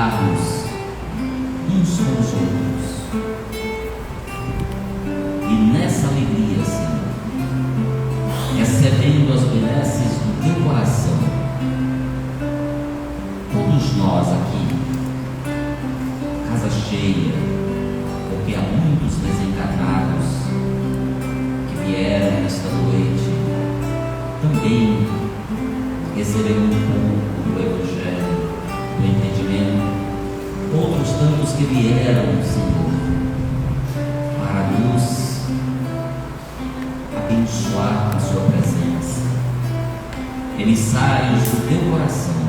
alegrar-nos uns com os outros. E nessa alegria, Senhor, recebendo as benesses do teu coração, todos nós aqui, casa cheia, porque há muitos desencarnados que vieram nesta noite, também receberam um pouco do Evangelho, do entendimento. Outros tantos que vieram, Senhor, para nos abençoar com a sua presença, emissários do teu coração,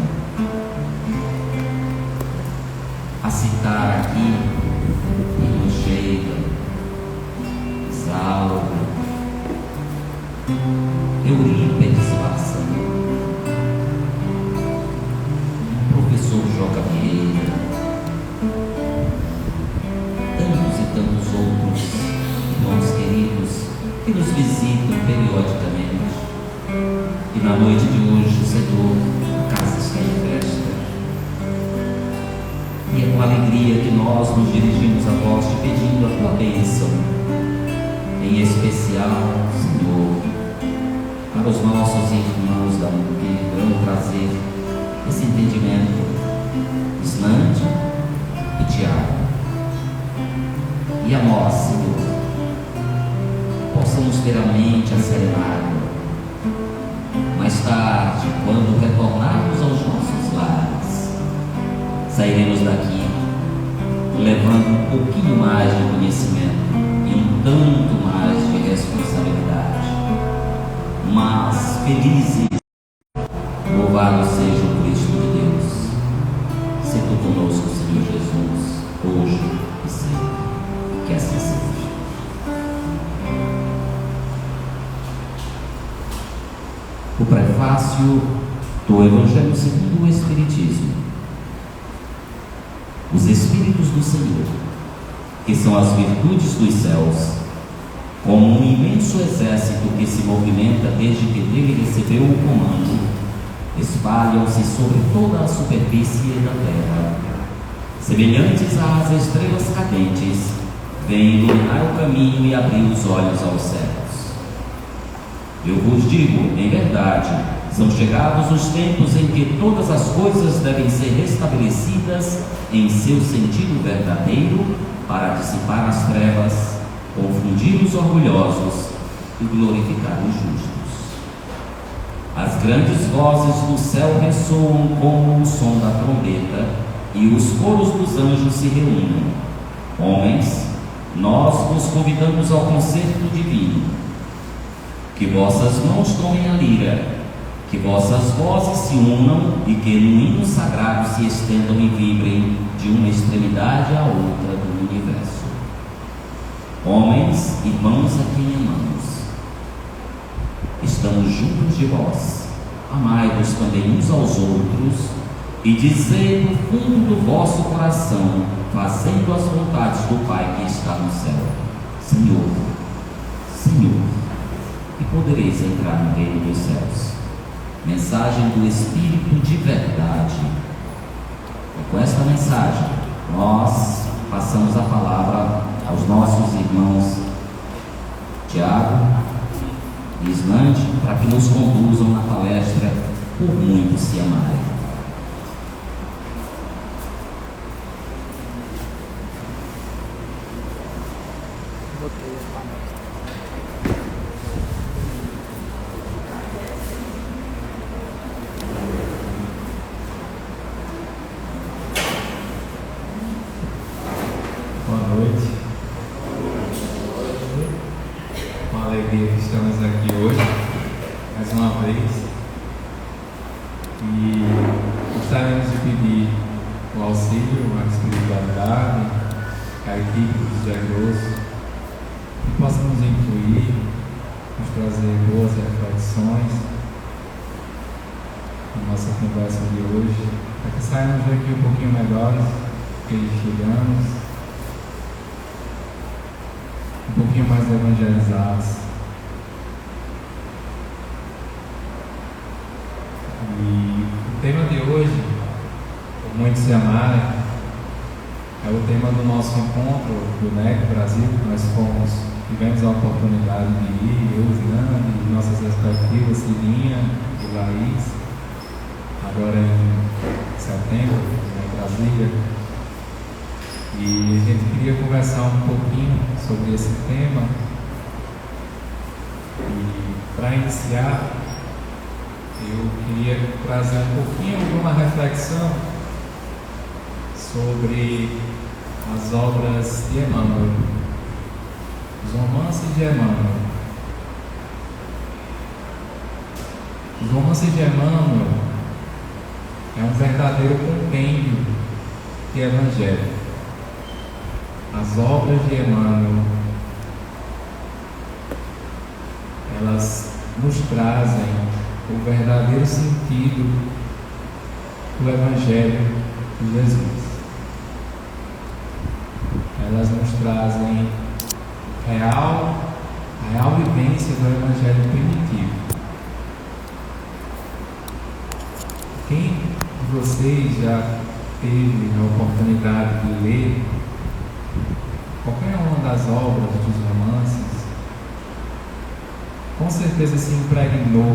a citar aqui irmã Sheila, Isaura, Eurípides Barçanã, professor Joca Vieira, tantos e tantos outros irmãos queridos que nos visitam periodicamente. E na noite de hoje, Senhor, a casa está em festa. E é com alegria que nós nos dirigimos a vós, te pedindo a tua bênção, em especial, Senhor, para os nossos irmãos da que vão trazer esse entendimento, Islândia e Tiago. E a nós, Senhor, possamos ter a mente acelerada. Mais tarde, quando retornarmos aos nossos lares, sairemos daqui levando um pouquinho mais de conhecimento e um tanto mais de responsabilidade, mas felizes. Louvado seja o Cristo de Deus. Se tu conosco, Senhor Jesus, hoje e sempre. Que assim seja. O prefácio do Evangelho segundo o Espiritismo. Os Espíritos do Senhor, que são as virtudes dos céus, como um imenso exército que se movimenta desde que dele recebeu o comando, espalham-se sobre toda a superfície da terra, semelhantes às estrelas cadentes, vêm iluminar o caminho e abrir os olhos aos cegos. Eu vos digo, em verdade, são chegados os tempos em que todas as coisas devem ser restabelecidas em seu sentido verdadeiro, para dissipar as trevas, confundir os orgulhosos e glorificar os justos. As grandes vozes do céu ressoam como o som da trombeta, e os coros dos anjos se reúnem. Homens, nós vos convidamos ao concerto divino. Que vossas mãos tomem a lira, que vossas vozes se unam e que no hino sagrado se estendam e vibrem de uma extremidade à outra do universo. Homens, irmãos a quem amamos, estamos juntos de vós, amai-vos também uns aos outros, e dizei no fundo do vosso coração, fazendo as vontades do Pai que está no céu: Senhor, Senhor, e podereis entrar no reino dos céus. Mensagem do Espírito de verdade. E com esta mensagem, nós passamos a palavra aos nossos irmãos Tiago e Islândia, para que nos conduzam na palestra Por Muito Se Amarem. Evangelizados. E o tema de hoje, Por Muito Se Amarem, É o tema do nosso encontro do NEC Brasil, que nós tivemos a oportunidade de ir, eu, Zirane, e nossas respectivas, Cilinha e Laís, agora em setembro, em Brasília. E a gente queria conversar um pouquinho sobre esse tema. E para iniciar, eu queria trazer um pouquinho de uma reflexão sobre as obras de Emmanuel, os romances de Emmanuel. Os romances de Emmanuel é um verdadeiro compêndio de Evangelho. As obras de Emmanuel, elas nos trazem o verdadeiro sentido do Evangelho de Jesus. Elas nos trazem a real vivência do Evangelho primitivo. Quem de vocês já teve a oportunidade de ler qualquer uma das obras dos romances, com certeza se impregnou,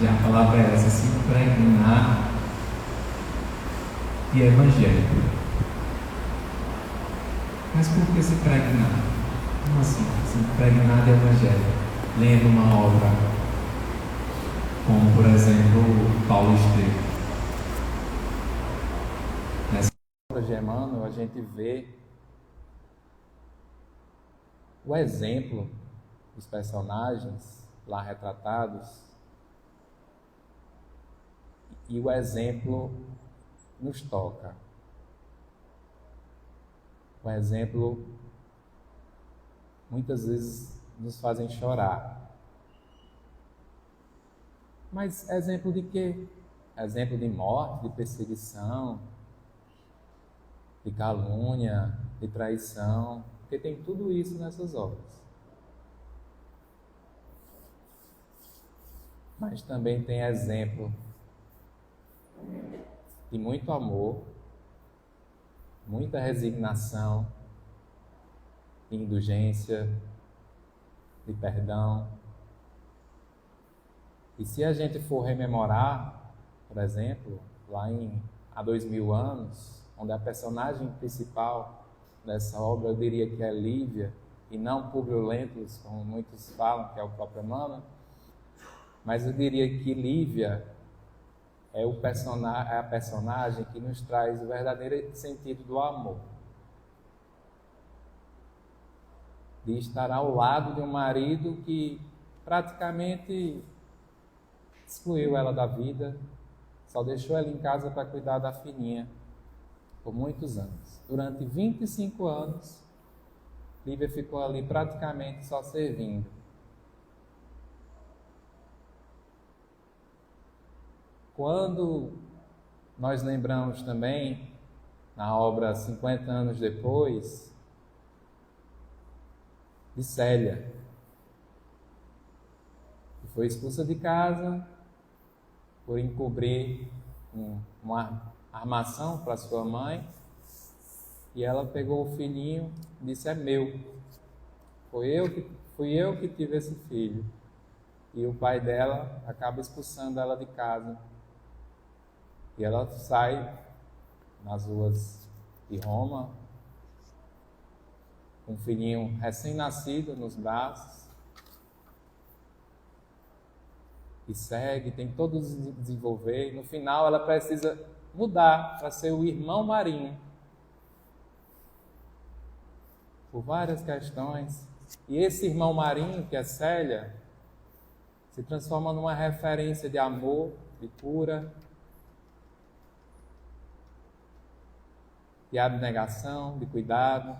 já a palavra é essa, se impregnar de Evangelho. Mas por que se impregnar? Como assim? Se impregnar de Evangelho? Lendo uma obra como, por exemplo, Paulo Estevam. Nessa obra de Emmanuel, a gente vê o exemplo dos personagens lá retratados, e o exemplo nos toca. O exemplo muitas vezes nos fazem chorar. Mas exemplo de quê? Exemplo de morte, de perseguição, de calúnia, de traição, porque tem tudo isso nessas obras. Mas também tem exemplo de muito amor, muita resignação, de indulgência, de perdão. E se a gente for rememorar, por exemplo, há 2000 anos, onde a personagem principal dessa obra, eu diria que é Lívia, e não Públio Lentulus, como muitos falam, que é o próprio Emmanuel, mas eu diria que Lívia é a personagem que nos traz o verdadeiro sentido do amor. De estar ao lado de um marido que praticamente excluiu ela da vida, só deixou ela em casa para cuidar da filhinha por muitos anos. Durante 25 anos, Lívia ficou ali praticamente só servindo. Quando nós lembramos também, na obra 50 anos depois, de Célia, que foi expulsa de casa por encobrir uma armação para sua mãe, e ela pegou o filhinho e disse: é meu, fui eu que tive esse filho. E o pai dela acaba expulsando ela de casa. E ela sai nas ruas de Roma, com um filhinho recém-nascido nos braços, e segue, tem todo o desenvolver. No final, ela precisa mudar para ser o irmão Marinho, por várias questões. E esse irmão Marinho, que é Célia, se transforma numa referência de amor, de cura, de abnegação, de cuidado.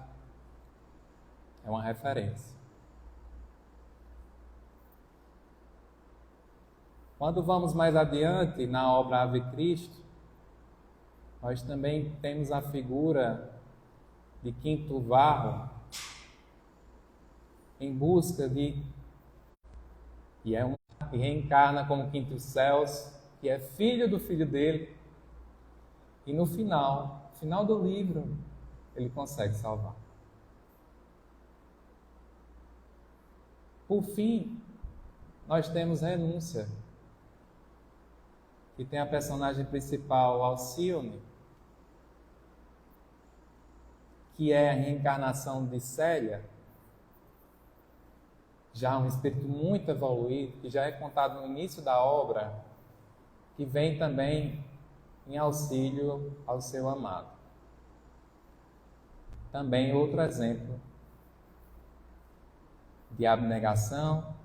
É uma referência. Quando vamos mais adiante na obra Ave Cristo, nós também temos a figura de Quinto Varro em busca de... e reencarna como Quinto Celso, que é filho do filho dele, E no final do livro, ele consegue salvar. Por fim, nós temos Renúncia, que tem a personagem principal, Alcione, que é a reencarnação de Célia, já um espírito muito evoluído, que já é contado no início da obra, que vem também em auxílio ao seu amado. Também outro exemplo de abnegação,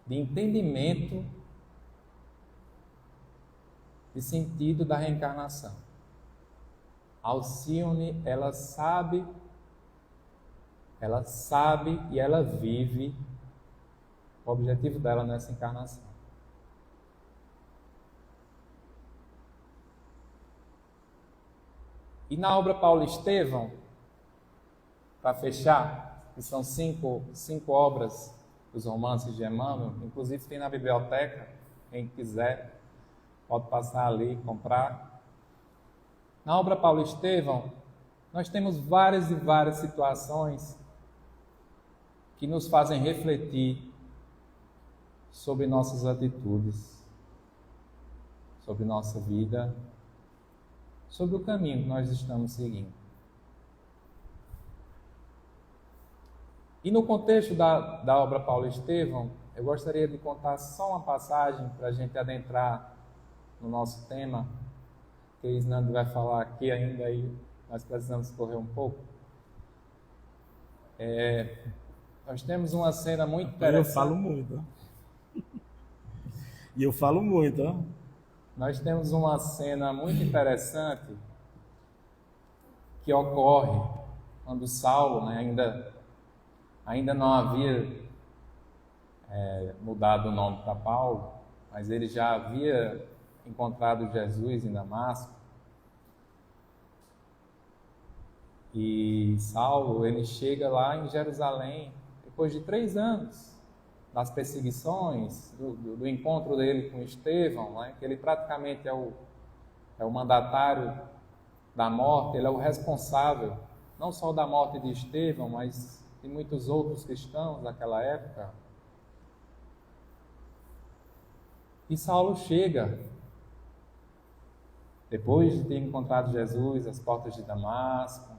de entendimento de sentido da reencarnação. Alcione, ela sabe e ela vive o objetivo dela nessa encarnação. E na obra Paulo Estevão, para fechar, que são cinco obras dos romances de Emmanuel, inclusive tem na biblioteca, quem quiser pode passar ali e comprar. Na obra Paulo Estevão, nós temos várias e várias situações que nos fazem refletir sobre nossas atitudes, sobre nossa vida, sobre o caminho que nós estamos seguindo. E no contexto da obra Paulo Estevão, eu gostaria de contar só uma passagem para a gente adentrar no nosso tema, que Isnando vai falar aqui ainda, e nós precisamos correr um pouco. Nós temos uma cena muito interessante. Eu falo muito. E eu falo muito. Ó. Nós temos uma cena muito interessante que ocorre quando Saulo, ainda não havia mudado o nome para Paulo, mas ele já havia encontrado Jesus em Damasco. E Saulo, ele chega lá em Jerusalém, depois de 3 anos das perseguições, do encontro dele com Estevão, que ele praticamente é o mandatário da morte, ele é o responsável, não só da morte de Estevão, mas de muitos outros cristãos daquela época. E Saulo chega, depois de ter encontrado Jesus às portas de Damasco,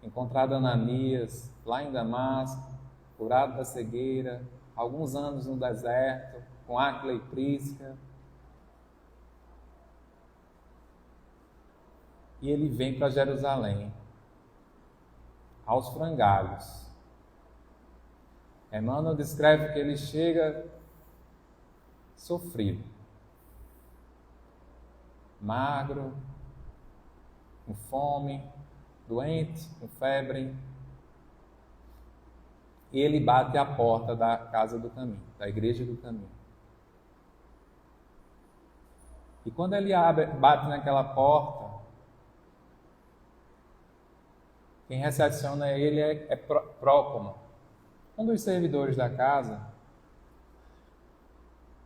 encontrado Ananias lá em Damasco, curado da cegueira, alguns anos no deserto, com Áquila e Prísca. E ele vem para Jerusalém, aos frangalhos. Emmanuel descreve que ele chega sofrido, magro, com fome, doente, com febre. E ele bate à porta da casa do caminho, da igreja do caminho. E quando ele bate naquela porta, quem recepciona ele é Prócomo, um dos servidores da casa.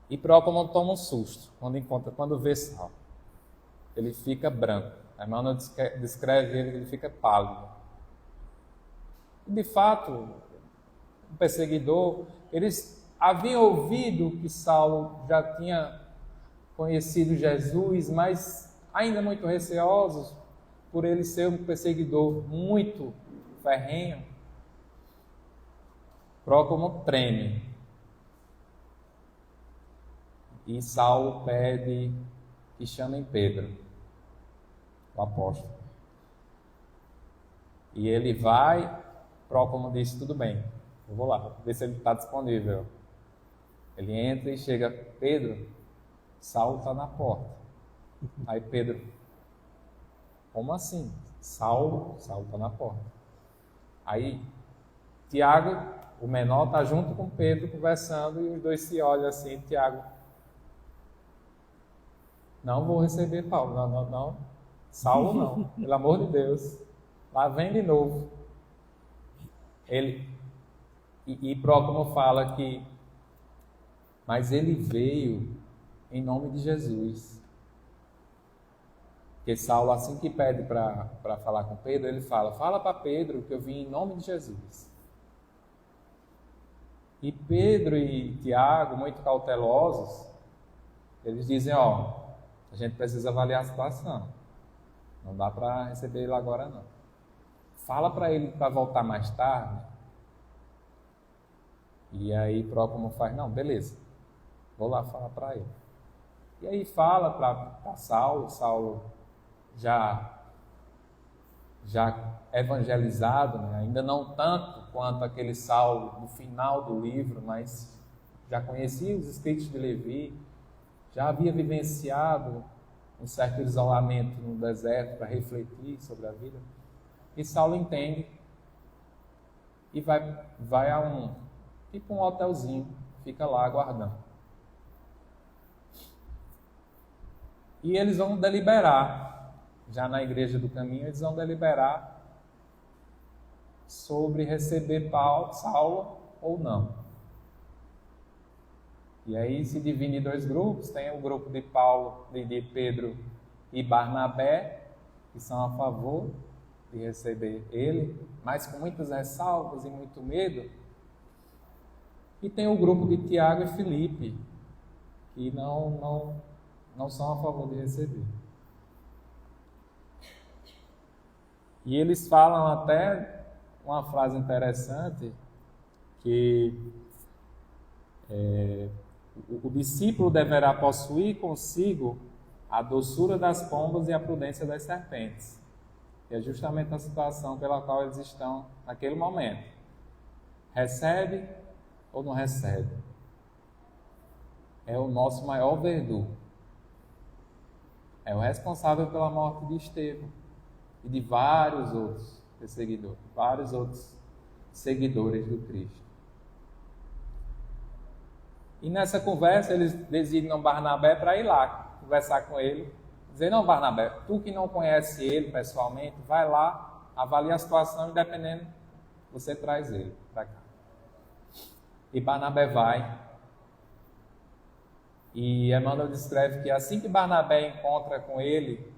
E Prócomo toma um susto quando vê Saulo. Ele fica branco. Emmanuel descreve ele fica pálido. E, de fato, o perseguidor, eles haviam ouvido que Saulo já tinha conhecido Jesus, mas ainda muito receosos por ele ser um perseguidor muito ferrenho. Prócomo treme. E Saulo pede que chamem Pedro, o apóstolo. E ele vai, Prócomo diz, tudo bem, eu vou lá, ver se ele está disponível. Ele entra e chega, Pedro, Saulo está na porta. Aí Pedro, como assim? Saulo está na porta. Aí Tiago, o menor, está junto com Pedro conversando e os dois se olham assim. Tiago, não vou receber Paulo, não. Saulo não, pelo amor de Deus. Lá vem de novo. E Prócomo fala que, mas ele veio em nome de Jesus. Porque Saulo, assim que pede para falar com Pedro, ele fala para Pedro que eu vim em nome de Jesus. E Pedro e Tiago, muito cautelosos, eles dizem, a gente precisa avaliar a situação. Não dá para receber ele agora não. Fala para ele para voltar mais tarde. E aí Prócomo faz, não, beleza, vou lá falar para ele. E aí fala para Saulo já evangelizado, né? Ainda não tanto quanto aquele Saulo no final do livro, mas já conhecia os escritos de Levi, já havia vivenciado um certo isolamento no deserto para refletir sobre a vida. E Saulo entende e vai a um hotelzinho, fica lá aguardando. E eles vão deliberar, já na igreja do caminho, eles vão deliberar sobre receber Saulo ou não. E aí se divide em dois grupos, tem o grupo de Pedro e Barnabé, que são a favor de receber ele, mas com muitas ressalvas e muito medo. E tem o grupo de Tiago e Filipe, que não são a favor de receber. E eles falam até uma frase interessante, que o discípulo deverá possuir consigo a doçura das pombas e a prudência das serpentes. Que é justamente a situação pela qual eles estão naquele momento. Recebe ou não recebe? É o nosso maior verdugo. É o responsável pela morte de Estevão e de vários outros perseguidores, vários outros seguidores do Cristo. E nessa conversa eles designam Barnabé para ir lá conversar com ele. Dizer, não, Barnabé, tu que não conhece ele pessoalmente, vai lá, avalia a situação e dependendo, você traz ele para cá. E Barnabé vai. E Emmanuel descreve que assim que Barnabé encontra com ele,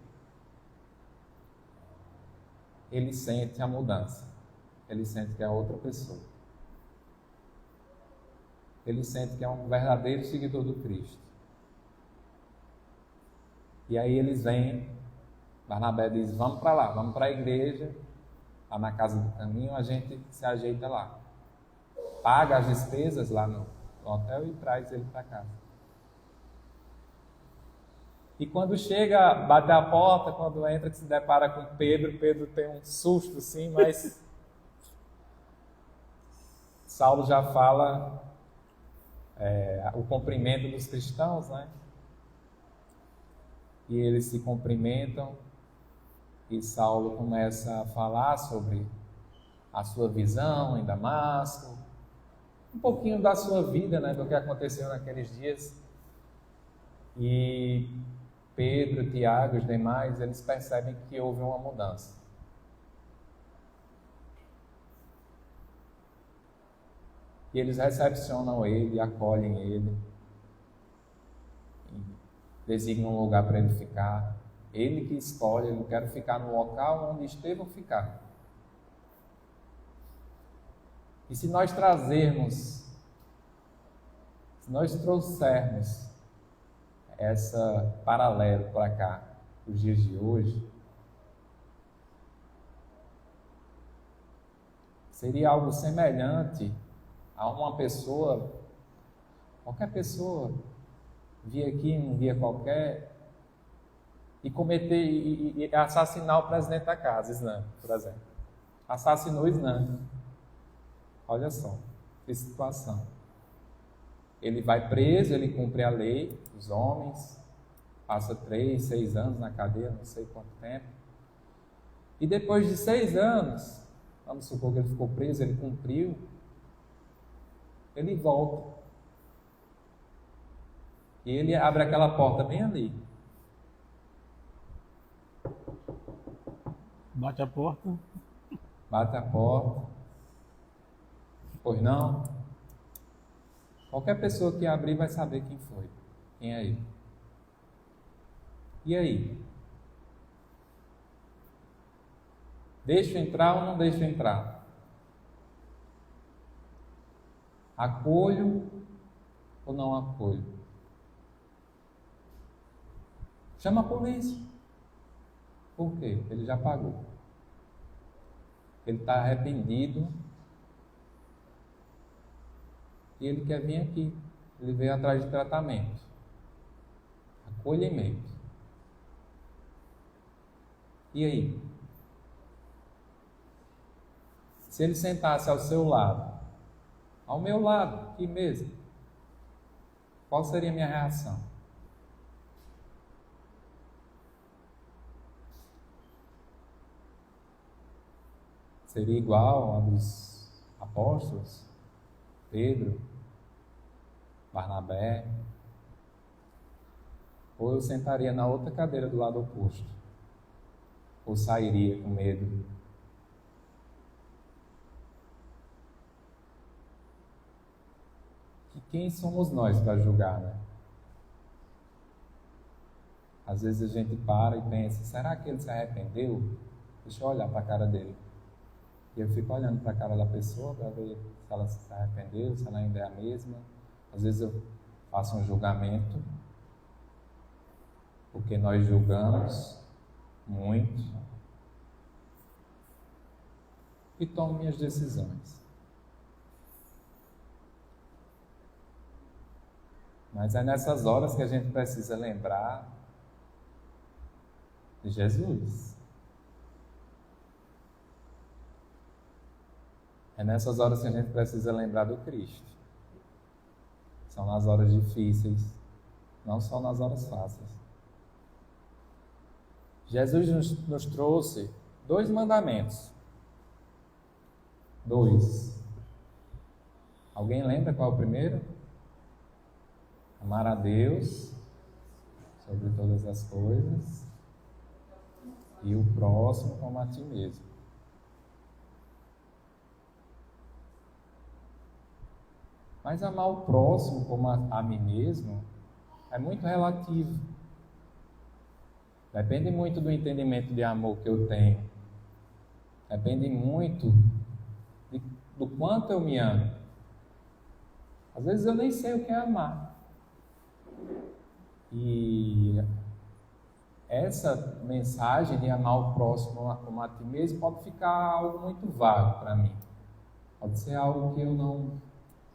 ele sente a mudança. Ele sente que é outra pessoa. Ele sente que é um verdadeiro seguidor do Cristo. E aí eles vêm, Barnabé diz, vamos para lá, vamos para a igreja, lá na casa do caminho, a gente se ajeita lá. Paga as despesas lá no hotel e traz ele para casa. E quando chega, bate a porta, quando entra, que se depara com Pedro tem um susto sim, mas Saulo já fala o cumprimento dos cristãos, né? E eles se cumprimentam e Saulo começa a falar sobre a sua visão em Damasco, um pouquinho da sua vida, né, do que aconteceu naqueles dias. E Pedro, Tiago e os demais, eles percebem que houve uma mudança. E eles recepcionam ele, acolhem ele, designam um lugar para ele ficar. Ele que escolhe, ele quer ficar no local onde Estevão ficar. E se nós trouxermos essa paralelo para cá, os dias de hoje, seria algo semelhante a uma pessoa, qualquer pessoa, vir aqui num dia qualquer e cometer e assassinar o presidente da casa, Islam, por exemplo. Assassinou Islam. Olha só, que situação. Ele vai preso, ele cumpre a lei, os homens, passa 3, 6 anos na cadeia, não sei quanto tempo. E depois de 6 anos, vamos supor que ele ficou preso, ele cumpriu, ele volta. E ele abre aquela porta bem ali. Bate a porta. Bate a porta. Pois não? Qualquer pessoa que abrir vai saber quem foi. Quem é ele. E aí? Deixo entrar ou não deixo entrar? Acolho ou não acolho? Chama a polícia. Por quê? Ele já pagou. Ele está arrependido e ele quer vir aqui. Ele veio atrás de tratamento, acolhimento. E aí? Se ele sentasse ao seu lado, ao meu lado, aqui mesmo, qual seria a minha reação? Seria igual a dos apóstolos? Pedro, Barnabé? Ou eu sentaria na outra cadeira do lado oposto? Ou sairia com medo? E quem somos nós para julgar, né? Às vezes a gente para e pensa, será que ele se arrependeu? Deixa eu olhar para a cara dele. E eu fico olhando para a cara da pessoa para ver se ela se arrependeu, se ela ainda é a mesma. Às vezes eu faço um julgamento, porque nós julgamos muito, e tomo minhas decisões. Mas é nessas horas que a gente precisa lembrar de Jesus. É nessas horas que a gente precisa lembrar do Cristo. São nas horas difíceis, não só nas horas fáceis. Jesus nos trouxe 2 mandamentos. 2. Alguém lembra qual é o primeiro? Amar a Deus sobre todas as coisas e o próximo como a ti mesmo. Mas amar o próximo como a mim mesmo é muito relativo. Depende muito do entendimento de amor que eu tenho. Depende muito do quanto eu me amo. Às vezes eu nem sei o que é amar. E essa mensagem de amar o próximo como a ti mesmo pode ficar algo muito vago para mim. Pode ser algo que eu não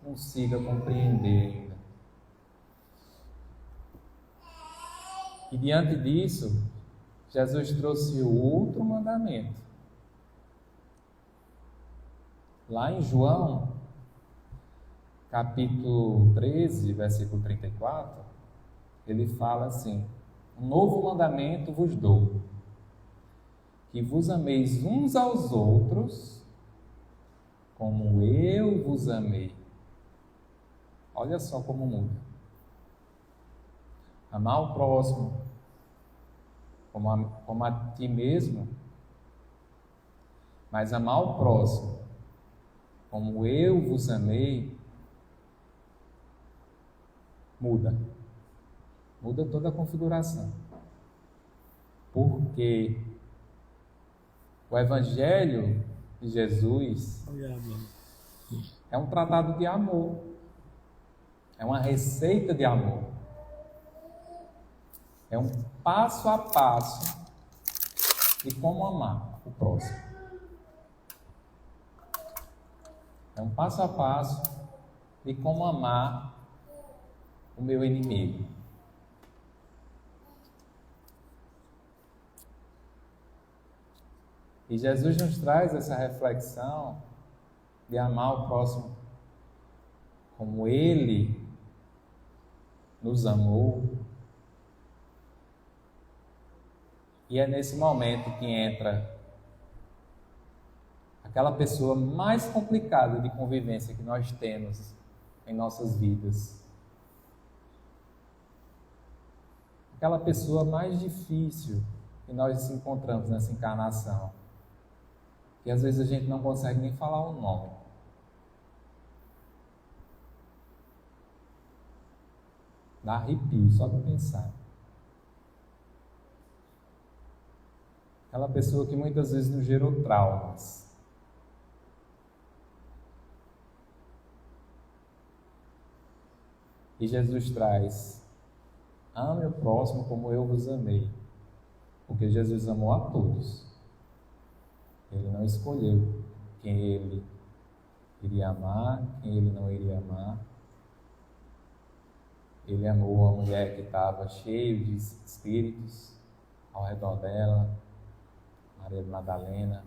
consiga compreender ainda. E diante disso, Jesus trouxe o outro mandamento. Lá em João, capítulo 13, versículo 34, ele fala assim: um novo mandamento vos dou, que vos ameis uns aos outros, como eu vos amei. Olha só como muda. Amar o próximo como a ti mesmo, mas amar o próximo como eu vos amei, muda toda a configuração. Porque o Evangelho de Jesus é um tratado de amor, é uma receita de amor, é um passo a passo de como amar o próximo. É um passo a passo de como amar o meu inimigo. E Jesus nos traz essa reflexão de amar o próximo como Ele nos amou. E é nesse momento que entra aquela pessoa mais complicada de convivência que nós temos em nossas vidas. Aquela pessoa mais difícil que nós encontramos nessa encarnação. Que às vezes a gente não consegue nem falar o nome. Dá arrepio só de pensar. Aquela pessoa que muitas vezes nos gerou traumas. E Jesus traz: ame o próximo como eu vos amei. Porque Jesus amou a todos. Ele não escolheu quem ele iria amar, quem ele não iria amar. Ele amou a mulher que estava cheia de espíritos ao redor dela, Maria de Madalena.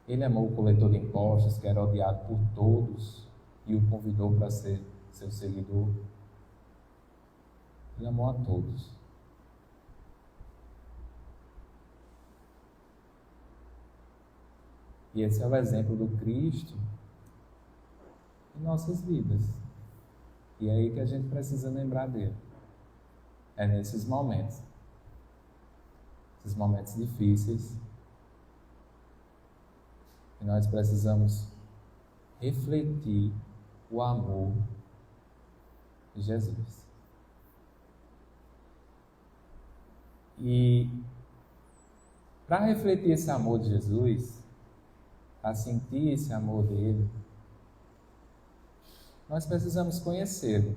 Ele amou o coletor de impostos, que era odiado por todos, e o convidou para ser seu seguidor. Ele amou a todos. E esse é o exemplo do Cristo em nossas vidas. E é aí que a gente precisa lembrar dele. É nesses momentos. Esses momentos difíceis. E nós precisamos refletir o amor de Jesus. E para refletir esse amor de Jesus, para sentir esse amor dele, nós precisamos conhecê-lo.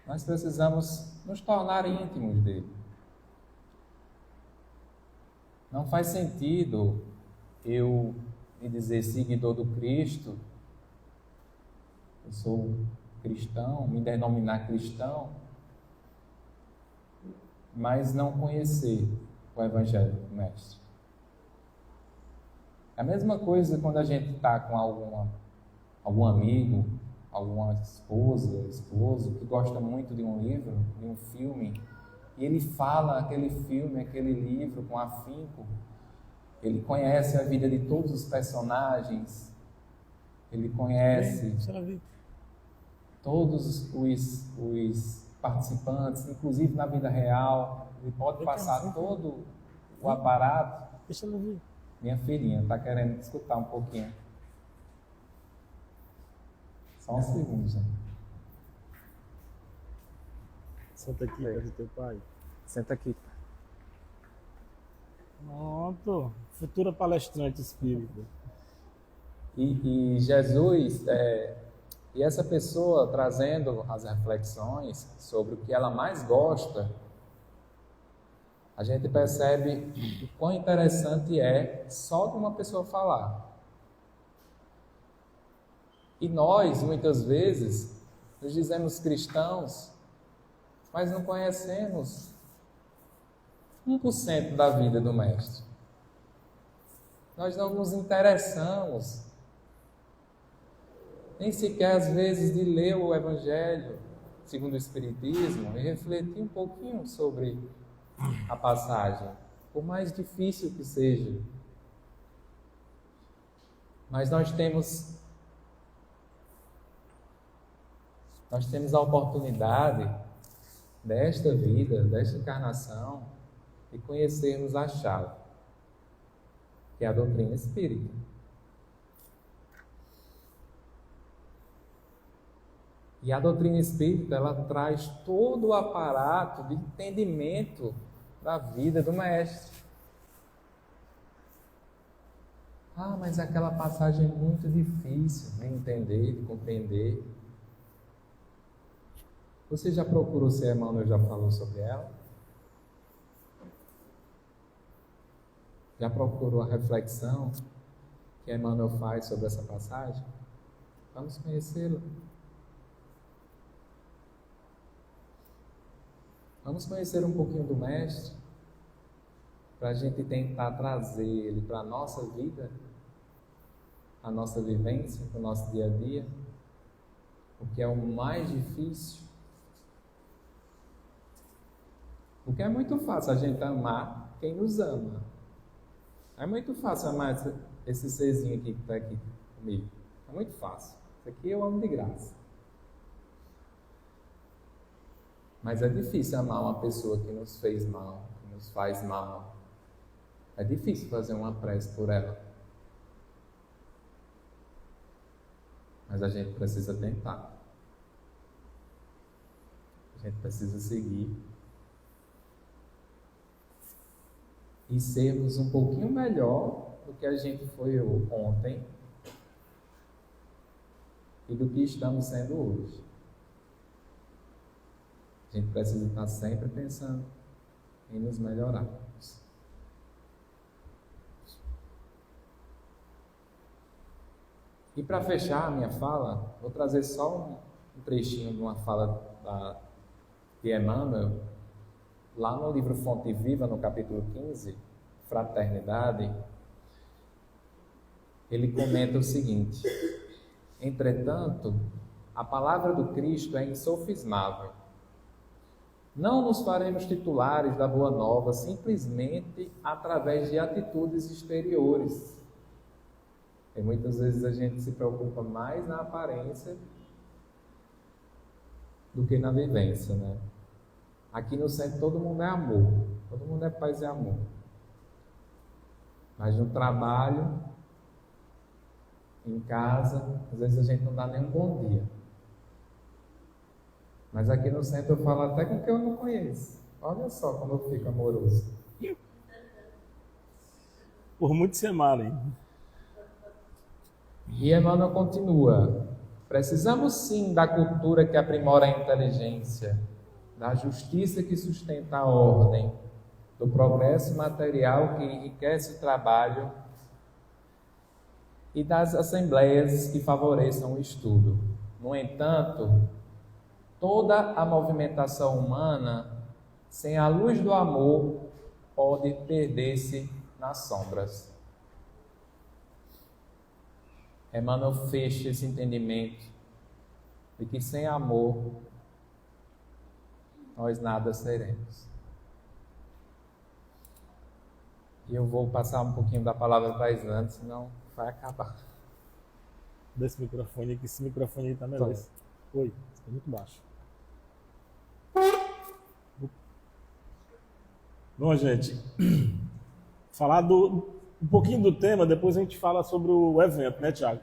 Nós precisamos nos tornar íntimos dele. Não faz sentido eu me dizer seguidor do Cristo, eu sou cristão, me denominar cristão, mas não conhecer o Evangelho do Mestre. É a mesma coisa quando a gente está com algum amigo, alguma esposa, esposo, que gosta muito de um livro, de um filme, e ele fala aquele filme, aquele livro com afinco. Ele conhece a vida de todos os personagens, ele conhece todos os participantes, inclusive na vida real. Ele pode passar todo o aparato. Deixa eu ver. Minha filhinha está querendo escutar um pouquinho. Só um segundo, gente. Senta aqui para ver teu pai. Senta aqui. Pronto. Futura palestrante espírita. E Jesus, e essa pessoa trazendo as reflexões sobre o que ela mais gosta, a gente percebe o quão interessante é só de uma pessoa falar. E nós, muitas vezes, nos dizemos cristãos, mas não conhecemos 1% da vida do Mestre. Nós não nos interessamos, nem sequer às vezes, de ler o Evangelho segundo o Espiritismo e refletir um pouquinho sobre a passagem, por mais difícil que seja. Mas nós temos a oportunidade desta vida, desta encarnação, de conhecermos a chave, que é a doutrina espírita. E a doutrina espírita, ela traz todo o aparato de entendimento da vida do Mestre. Ah, mas aquela passagem é muito difícil de entender, de compreender. Você já procurou se Emmanuel já falou sobre ela? Já procurou a reflexão que Emmanuel faz sobre essa passagem? Vamos conhecê-la. Vamos conhecer um pouquinho do Mestre, para a gente tentar trazer ele para a nossa vida, a nossa vivência, para o nosso dia a dia, o que é o mais difícil. Porque é muito fácil a gente amar quem nos ama. É muito fácil amar esse serzinho aqui que está aqui comigo. É muito fácil. Isso aqui eu amo de graça. Mas é difícil amar uma pessoa que nos fez mal, que nos faz mal. É difícil fazer uma prece por ela. Mas a gente precisa tentar. A gente precisa seguir. e sermos um pouquinho melhor do que a gente foi ontem e do que estamos sendo hoje. A gente precisa estar sempre pensando em nos melhorarmos. E para fechar a minha fala, vou trazer só um trechinho de uma fala de Emmanuel, lá no livro Fonte Viva, no capítulo 15, Fraternidade. Ele comenta o seguinte: entretanto, a palavra do Cristo é insofismável. Não nos faremos titulares da Boa Nova simplesmente através de atitudes exteriores. E muitas vezes a gente se preocupa mais na aparência do que na vivência, né? Aqui no centro todo mundo é amor, todo mundo é paz e amor. Mas no trabalho, em casa, às vezes a gente não dá nem um bom dia. Mas aqui no centro eu falo até com quem eu não conheço. Olha só como eu fico amoroso. Por muito se amarem. E Emmanuel continua: precisamos sim da cultura que aprimora a inteligência, da justiça que sustenta a ordem, do progresso material que enriquece o trabalho e das assembleias que favoreçam o estudo. No entanto, toda a movimentação humana, sem a luz do amor, pode perder-se nas sombras. Emmanuel fecha esse entendimento de que sem amor nós nada seremos. E eu vou passar um pouquinho da palavra para Islândia, senão vai acabar. Desse microfone aqui, esse microfone aí tá melhor. Oi, está muito baixo. Bom, gente, falar um pouquinho do tema, depois a gente fala sobre o evento, né, Tiago?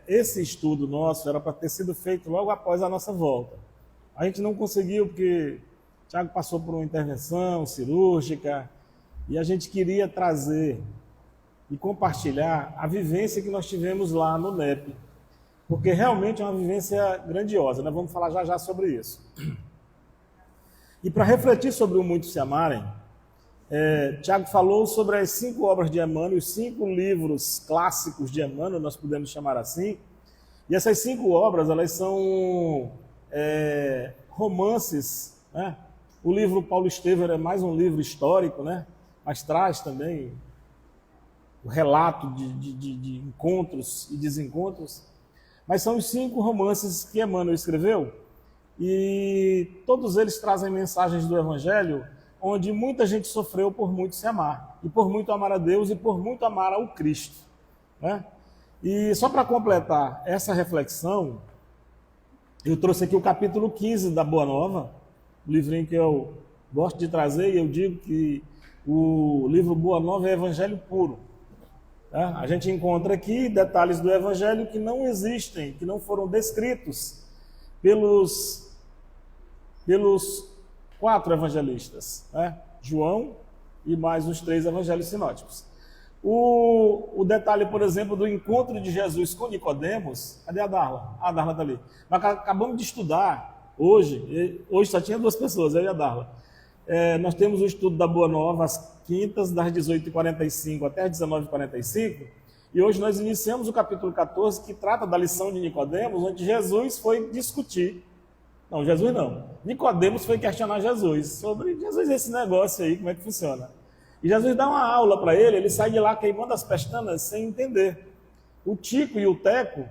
Esse estudo nosso era para ter sido feito logo após a nossa volta. A gente não conseguiu porque o Tiago passou por uma intervenção cirúrgica e a gente queria trazer e compartilhar a vivência que nós tivemos lá no NEP, porque realmente é uma vivência grandiosa, né? Vamos falar já já sobre isso. E para refletir sobre o Muito Se Amarem, Tiago falou sobre as 5 obras de Emmanuel, os 5 livros clássicos de Emmanuel, nós podemos chamar assim. E essas 5 obras, elas são romances, né? O livro Paulo Estevam é mais um livro histórico, né? Mas traz também o relato de encontros e desencontros. Mas são os 5 romances que Emmanuel escreveu e todos eles trazem mensagens do Evangelho onde muita gente sofreu por muito se amar, e por muito amar a Deus e por muito amar ao Cristo, né? E só para completar essa reflexão, eu trouxe aqui o capítulo 15 da Boa Nova, o livrinho que eu gosto de trazer, e eu digo que o livro Boa Nova é Evangelho puro. Tá? A gente encontra aqui detalhes do Evangelho que não existem, que não foram descritos pelos 4 evangelistas, né? João e mais os 3 evangelhos sinóticos. O detalhe, por exemplo, do encontro de Jesus com Nicodemos, cadê a Darla? A Darla está ali. Nós acabamos de estudar hoje só tinha 2 pessoas, eu e a Darla. Nós temos o estudo da Boa Nova às quintas, das 18h45 até as 19h45, e hoje nós iniciamos o capítulo 14, que trata da lição de Nicodemos, onde Jesus foi discutir. Não, Jesus não. Nicodemos foi questionar Jesus sobre esse negócio aí, como é que funciona. E Jesus dá uma aula para ele sai de lá queimando as pestanas sem entender. O Tico e o Teco,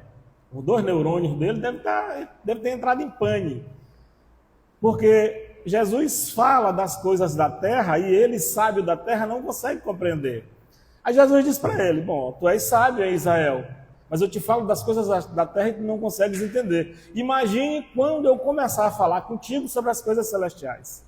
os 2 neurônios dele, devem ter entrado em pane. Porque Jesus fala das coisas da terra e ele, sábio da terra, não consegue compreender. Aí Jesus diz para ele: bom, tu és sábio em Israel, mas eu te falo das coisas da terra e tu não consegues entender. Imagine quando eu começar a falar contigo sobre as coisas celestiais.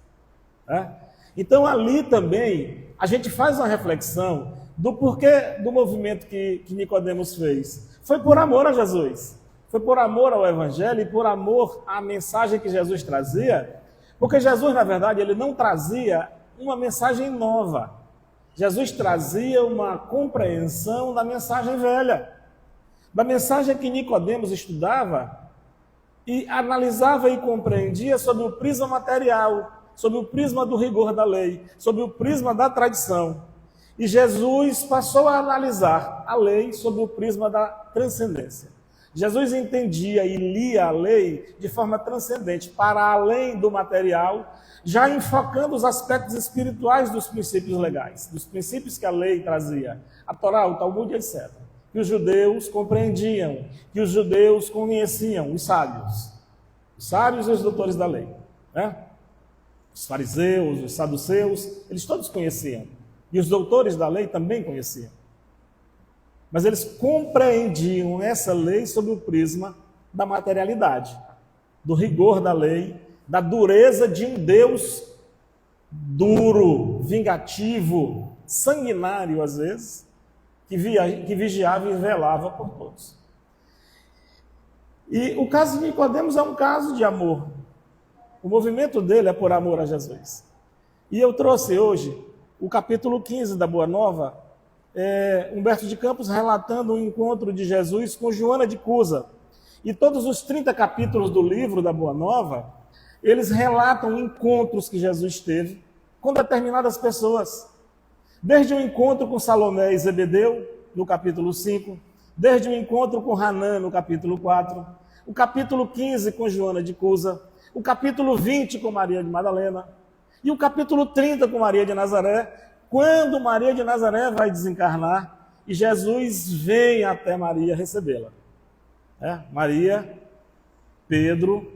Então ali também a gente faz uma reflexão do porquê do movimento que Nicodemos fez. Foi por amor a Jesus, foi por amor ao Evangelho e por amor à mensagem que Jesus trazia, porque Jesus, na verdade, ele não trazia uma mensagem nova, Jesus trazia uma compreensão da mensagem velha, da mensagem que Nicodemos estudava e analisava e compreendia sob o prisma material, sob o prisma do rigor da lei, sob o prisma da tradição. E Jesus passou a analisar a lei sob o prisma da transcendência. Jesus entendia e lia a lei de forma transcendente, para além do material, já enfocando os aspectos espirituais dos princípios legais, dos princípios que a lei trazia, a Torá, o Talmud, etc. Que os judeus compreendiam, que os judeus conheciam, os sábios e os doutores da lei, né? Os fariseus, os saduceus, eles todos conheciam. E os doutores da lei também conheciam. Mas eles compreendiam essa lei sob o prisma da materialidade, do rigor da lei, da dureza de um Deus duro, vingativo, sanguinário às vezes, que vigiava e velava por todos. E o caso de Nicodemos é um caso de amor. O movimento dele é por amor a Jesus. E eu trouxe hoje o capítulo 15 da Boa Nova, Humberto de Campos relatando o encontro de Jesus com Joana de Cusa. E todos os 30 capítulos do livro da Boa Nova, eles relatam encontros que Jesus teve com determinadas pessoas. Desde o encontro com Salomé e Zebedeu, no capítulo 5, desde o encontro com Hanã, no capítulo 4, o capítulo 15 com Joana de Cusa, o capítulo 20 com Maria de Madalena, e o capítulo 30 com Maria de Nazaré, quando Maria de Nazaré vai desencarnar e Jesus vem até Maria recebê-la. Maria, Pedro,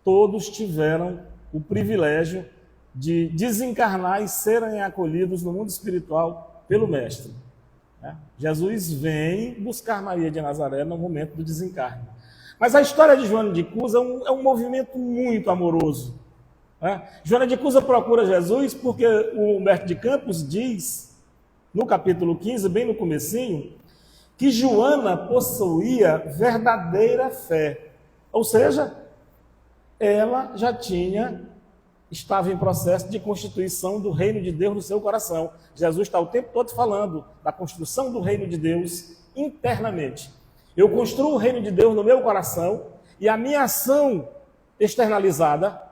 todos tiveram o privilégio de desencarnar e serem acolhidos no mundo espiritual pelo Mestre. Jesus vem buscar Maria de Nazaré no momento do desencarne. Mas a história de Joana de Cusa é um movimento muito amoroso. Joana de Cusa procura Jesus porque o Humberto de Campos diz, no capítulo 15, bem no comecinho, que Joana possuía verdadeira fé. Ou seja, ela já estava em processo de constituição do reino de Deus no seu coração. Jesus está o tempo todo falando da construção do reino de Deus internamente. Eu construo o reino de Deus no meu coração e a minha ação externalizada,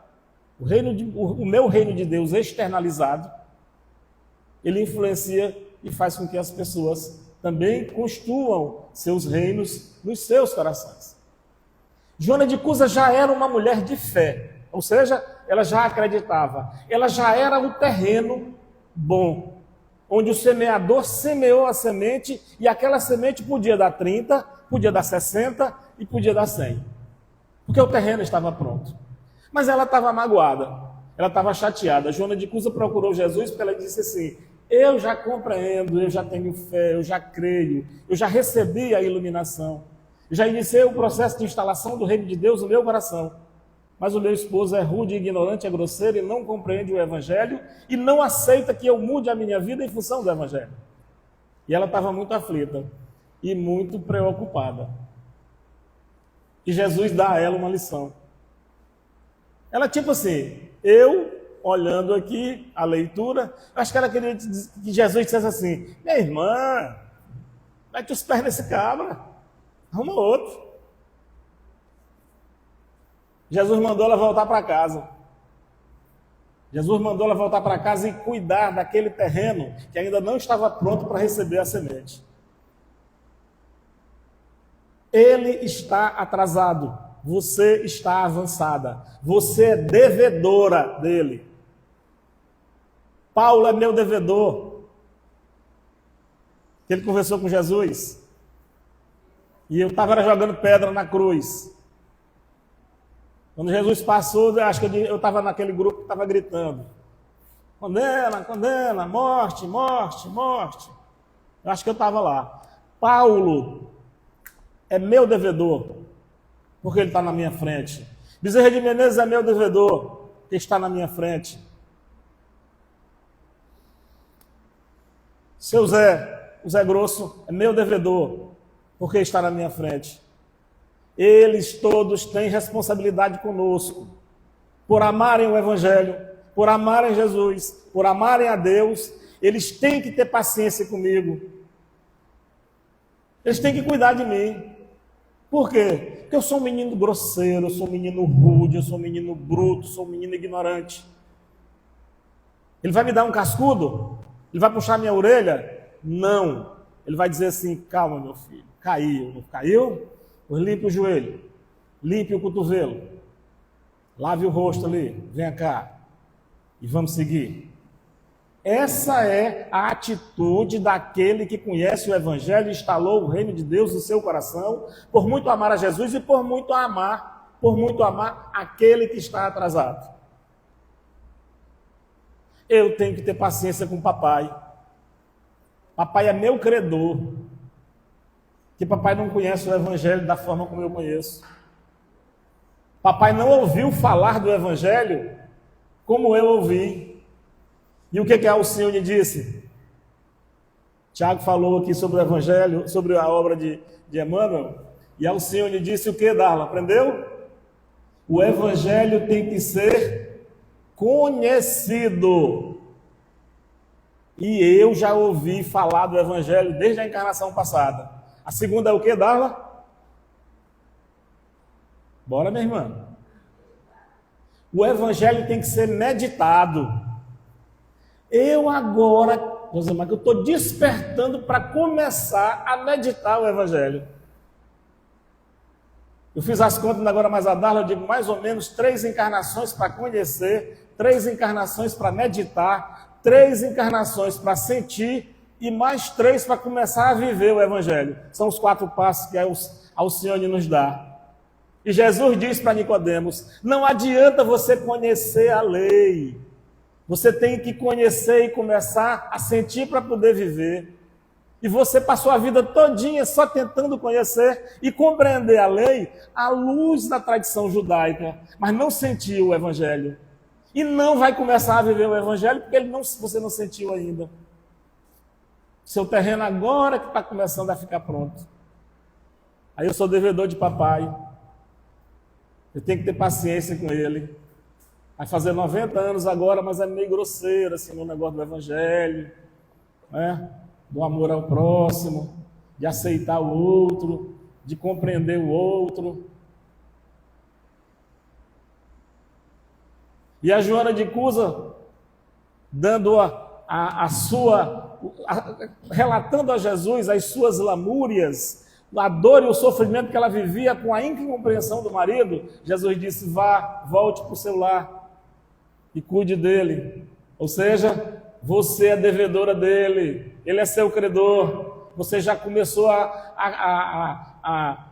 o meu reino de Deus externalizado, ele influencia e faz com que as pessoas também construam seus reinos nos seus corações. Joana de Cusa já era uma mulher de fé, ou seja, ela já acreditava, ela já era o terreno bom, onde o semeador semeou a semente e aquela semente podia dar 30, podia dar 60 e podia dar 100, porque o terreno estava pronto. Mas ela estava magoada, ela estava chateada. Joana de Cusa procurou Jesus porque ela disse assim: eu já compreendo, eu já tenho fé, eu já creio, eu já recebi a iluminação, eu já iniciei o processo de instalação do reino de Deus no meu coração. Mas o meu esposo é rude, ignorante, é grosseiro e não compreende o Evangelho e não aceita que eu mude a minha vida em função do Evangelho. E ela estava muito aflita e muito preocupada. E Jesus dá a ela uma lição. Ela tipo assim, olhando aqui a leitura, acho que ela queria que Jesus dissesse assim: minha irmã, mete os pés nesse cabra, arruma outro. Jesus mandou ela voltar para casa. Jesus mandou ela voltar para casa e cuidar daquele terreno que ainda não estava pronto para receber a semente. Ele está atrasado, você está avançada, você é devedora dele. Paulo é meu devedor. Ele conversou com Jesus e eu estava jogando pedra na cruz. Quando Jesus passou, acho que eu estava naquele grupo que estava gritando: condena, condena, morte, morte, morte. Eu acho que eu estava lá. Paulo é meu devedor, porque ele está na minha frente. Bezerra de Menezes é meu devedor, porque está na minha frente. Seu Zé, o Zé Grosso, é meu devedor, porque está na minha frente. Eles todos têm responsabilidade conosco, por amarem o Evangelho, por amarem Jesus, por amarem a Deus. eles têm que ter paciência comigo. Eles têm que cuidar de mim. Por quê? Porque eu sou um menino grosseiro, eu sou um menino rude, eu sou um menino bruto, sou um menino ignorante. Ele vai me dar um cascudo? Ele vai puxar minha orelha? Não. Ele vai dizer assim, calma meu filho, caiu, não caiu? Pois limpe o joelho, limpe o cotovelo, lave o rosto ali, vem cá e vamos seguir. Essa é a atitude daquele que conhece o Evangelho e instalou o reino de Deus no seu coração, por muito amar a Jesus e por muito amar aquele que está atrasado. Eu tenho que ter paciência com o papai. Papai é meu credor. Que papai não conhece o Evangelho da forma como eu conheço. Papai não ouviu falar do Evangelho como eu ouvi. E o que Alcione disse? Tiago falou aqui sobre o Evangelho, sobre a obra de Emmanuel. E Alcione disse o que, Darla? Aprendeu? O Evangelho tem que ser conhecido. E eu já ouvi falar do Evangelho desde a encarnação passada. A segunda é o que, Darla? Bora, minha irmã. O Evangelho tem que ser meditado. Eu agora, Rosemar, que eu estou despertando para começar a meditar o Evangelho. Eu fiz as contas agora mais a Darla, eu digo mais ou menos 3 encarnações para conhecer, 3 encarnações para meditar, 3 encarnações para sentir e mais 3 para começar a viver o Evangelho. São os 4 passos que a Alcione nos dá. E Jesus diz para Nicodemos, não adianta você conhecer a lei. Você tem que conhecer e começar a sentir para poder viver. E você passou a vida todinha só tentando conhecer e compreender a lei à luz da tradição judaica, mas não sentiu o Evangelho. E não vai começar a viver o Evangelho porque você não sentiu ainda. Seu terreno agora que está começando a ficar pronto. Aí eu sou devedor de papai. Eu tenho que ter paciência com ele. Vai fazer 90 anos agora, mas é meio grosseiro, assim, no negócio do Evangelho, né? Do amor ao próximo, de aceitar o outro, de compreender o outro. E a Joana de Cusa, dando relatando a Jesus as suas lamúrias, a dor e o sofrimento que ela vivia com a incompreensão do marido, Jesus disse, volte para o seu lar e cuide dele. Ou seja, você é devedora dele, ele é seu credor, você já começou a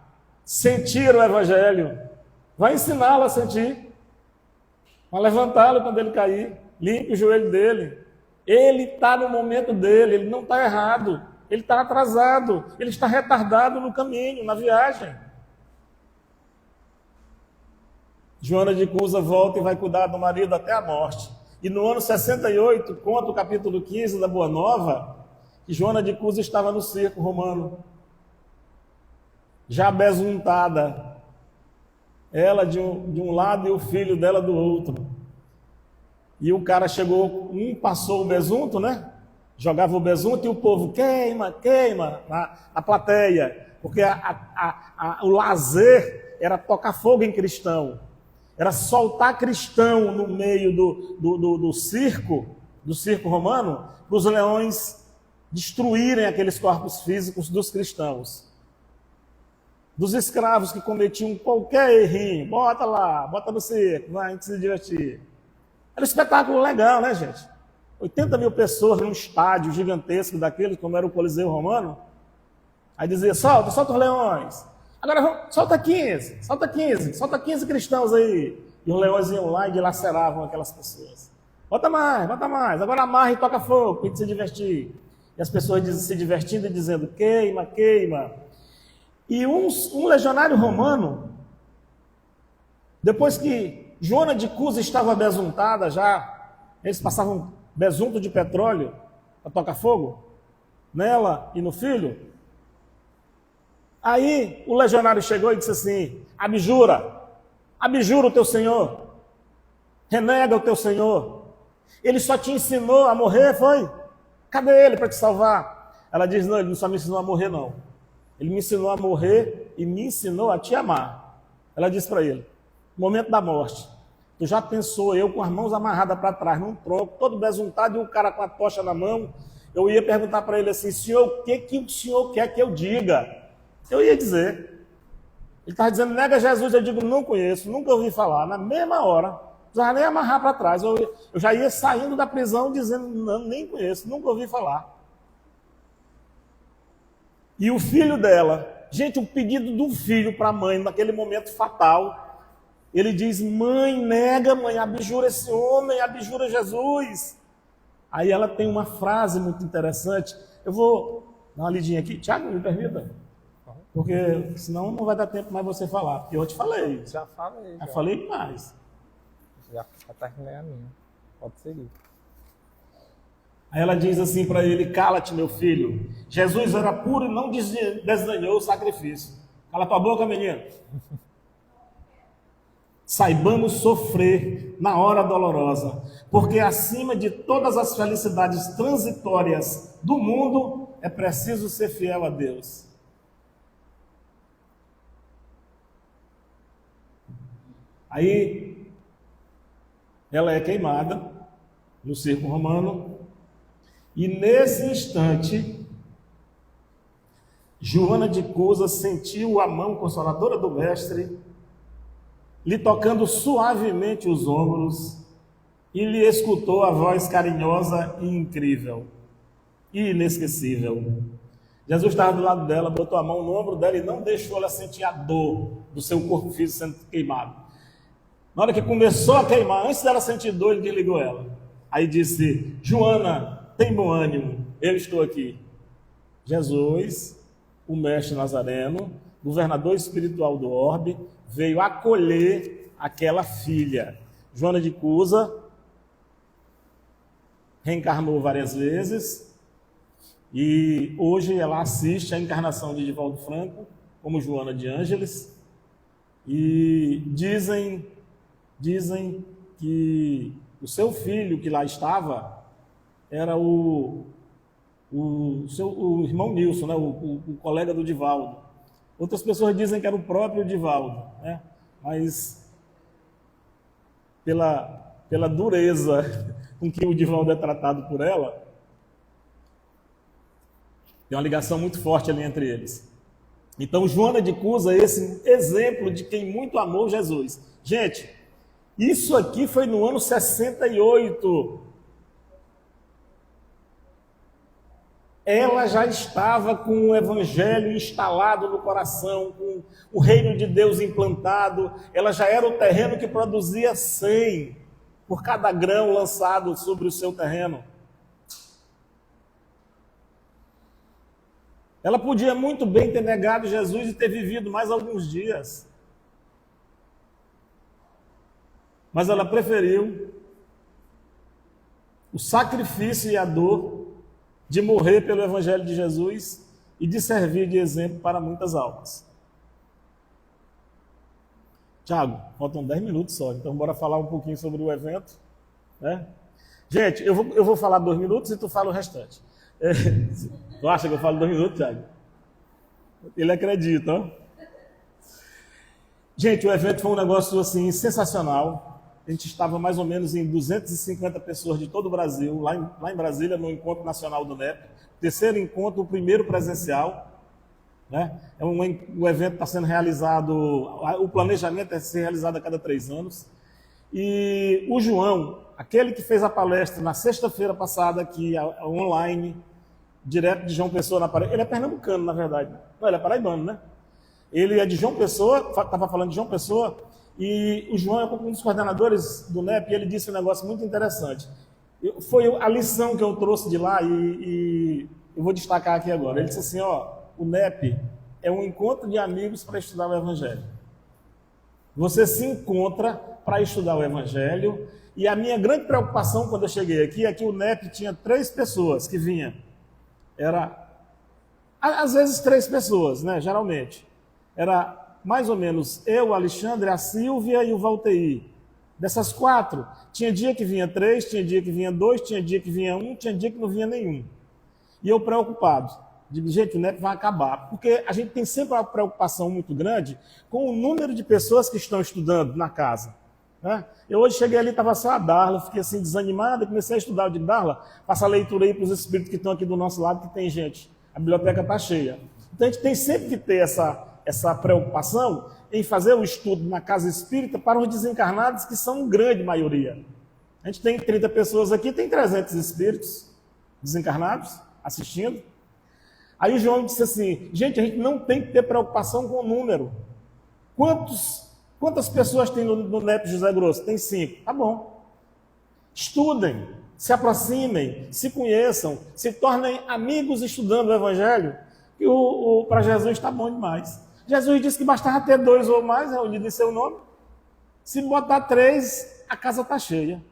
sentir o Evangelho, vai ensiná-lo a sentir, vai levantá-lo quando ele cair, limpe o joelho dele, ele está no momento dele, ele não está errado, ele está atrasado, ele está retardado no caminho, na viagem. Joana de Cusa volta e vai cuidar do marido até a morte. E no ano 68, conta o capítulo 15 da Boa Nova, que Joana de Cusa estava no circo romano, já besuntada, ela de um lado e o filho dela do outro. E o cara chegou, passou o besunto, né? Jogava o besunto e o povo queima, queima na plateia, porque o lazer era tocar fogo em cristão. Era soltar cristão no meio do circo romano, para os leões destruírem aqueles corpos físicos dos cristãos. Dos escravos que cometiam qualquer errinho, bota lá, bota no circo, vai, a gente se divertir. Era um espetáculo legal, né, gente? 80 mil pessoas num estádio gigantesco daquele, como era o Coliseu Romano. Aí dizia, solta os leões. Agora solta 15 cristãos aí. E os leões iam lá e dilaceravam aquelas pessoas. Bota mais, agora amarra e toca fogo, para a gente se divertir. E as pessoas se divertindo e dizendo, queima, queima. E um legionário romano, depois que Joana de Cusa estava besuntada já, eles passavam besunto de petróleo para tocar fogo nela e no filho. Aí o legionário chegou e disse assim, abjura o teu Senhor, renega o teu Senhor. Ele só te ensinou a morrer, foi? Cadê ele para te salvar? Ela diz, não, ele não só me ensinou a morrer, não. Ele me ensinou a morrer e me ensinou a te amar. Ela disse para ele, no momento da morte, tu já pensou eu com as mãos amarradas para trás, num tronco, todo besuntado e um cara com a tocha na mão, eu ia perguntar para ele assim, senhor, o que o senhor quer que eu diga? Eu ia dizer. Ele estava dizendo, nega Jesus, eu digo, não conheço, nunca ouvi falar. Na mesma hora, não precisava nem amarrar para trás. Eu já ia saindo da prisão dizendo, não, nem conheço, nunca ouvi falar. E o filho dela, gente, o pedido do filho para a mãe, naquele momento fatal, ele diz, mãe, nega, mãe, abjura esse homem, abjura Jesus. Aí ela tem uma frase muito interessante, eu vou dar uma lidinha aqui. Tiago, me permita? Porque senão não vai dar tempo mais você falar, porque eu te falei. Já falei. Já falei demais. Já terminei a minha. Pode seguir. Aí ela diz assim para ele, cala-te, meu filho. Jesus era puro e não desdenhou o sacrifício. Cala tua boca, menino. Saibamos sofrer na hora dolorosa, porque acima de todas as felicidades transitórias do mundo, é preciso ser fiel a Deus. Aí, ela é queimada no circo romano, e nesse instante, Joana de Cusa sentiu a mão consoladora do mestre, lhe tocando suavemente os ombros, e lhe escutou a voz carinhosa e incrível, e inesquecível. Jesus estava do lado dela, botou a mão no ombro dela e não deixou ela sentir a dor do seu corpo físico sendo queimado. Na hora que começou a queimar, antes dela sentir dor, ele desligou ela. Aí disse, Joana, tem bom ânimo, eu estou aqui. Jesus, o mestre Nazareno, governador espiritual do orbe, veio acolher aquela filha. Joana de Cusa reencarnou várias vezes e hoje ela assiste a encarnação de Divaldo Franco como Joana de Ângeles e dizem que o seu filho que lá estava era o irmão Nilson, né? o colega do Divaldo. Outras pessoas dizem que era o próprio Divaldo, né? Mas pela dureza com que o Divaldo é tratado por ela, tem uma ligação muito forte ali entre eles. Então, Joana de Cusa é esse exemplo de quem muito amou Jesus. Gente, isso aqui foi no ano 68. Ela já estava com o evangelho instalado no coração, com o reino de Deus implantado. Ela já era o terreno que produzia 100 por cada grão lançado sobre o seu terreno. Ela podia muito bem ter negado Jesus e ter vivido mais alguns dias. Mas ela preferiu o sacrifício e a dor de morrer pelo Evangelho de Jesus e de servir de exemplo para muitas almas. Tiago, faltam 10 minutos só, então bora falar um pouquinho sobre o evento, né? Gente, eu vou falar 2 minutos e tu fala o restante. Tu acha que eu falo 2 minutos, Tiago? Ele acredita, ó. Gente, o evento foi um negócio assim sensacional. A gente estava mais ou menos em 250 pessoas de todo o Brasil, lá em Brasília, no Encontro Nacional do NEP. Terceiro encontro, o primeiro presencial. Né? O evento está sendo realizado, o planejamento é ser realizado a cada 3 anos. E o João, aquele que fez a palestra na sexta-feira passada aqui, online, direto de João Pessoa na Paraíba, ele é pernambucano, na verdade. Não, ele é paraibano, né? Ele é de João Pessoa, estava falando de João Pessoa, e o João é um dos coordenadores do NEP, e ele disse um negócio muito interessante. Foi a lição que eu trouxe de lá, e eu vou destacar aqui agora. Ele disse assim, ó, o NEP é um encontro de amigos para estudar o Evangelho. Você se encontra para estudar o Evangelho, e a minha grande preocupação quando eu cheguei aqui é que o NEP tinha 3 pessoas que vinham. Era, às vezes, 3 pessoas, né, geralmente. Era mais ou menos eu, o Alexandre, a Silvia e o Valteir. Dessas 4, tinha dia que vinha 3, tinha dia que vinha 2, tinha dia que vinha 1, tinha dia que não vinha nenhum. E eu preocupado. Digo, gente, o NEP vai acabar. Porque a gente tem sempre uma preocupação muito grande com o número de pessoas que estão estudando na casa. Né? Eu hoje cheguei ali, estava só a Darla, fiquei assim desanimado, comecei a estudar. Eu digo, Darla, faça a leitura aí para os espíritos que estão aqui do nosso lado, que tem gente. A biblioteca está cheia. Então a gente tem sempre que ter essa preocupação em fazer o estudo na casa espírita para os desencarnados, que são grande maioria. A gente tem 30 pessoas aqui, tem 300 espíritos desencarnados assistindo. Aí o João disse assim, gente, a gente não tem que ter preocupação com o número. Quantas pessoas tem no NEP José Grosso? Tem 5. Tá bom. Estudem, se aproximem, se conheçam, se tornem amigos estudando o Evangelho, que para Jesus está bom demais. Jesus disse que bastava ter 2 ou mais reunidos em seu nome. Se botar 3, a casa está cheia.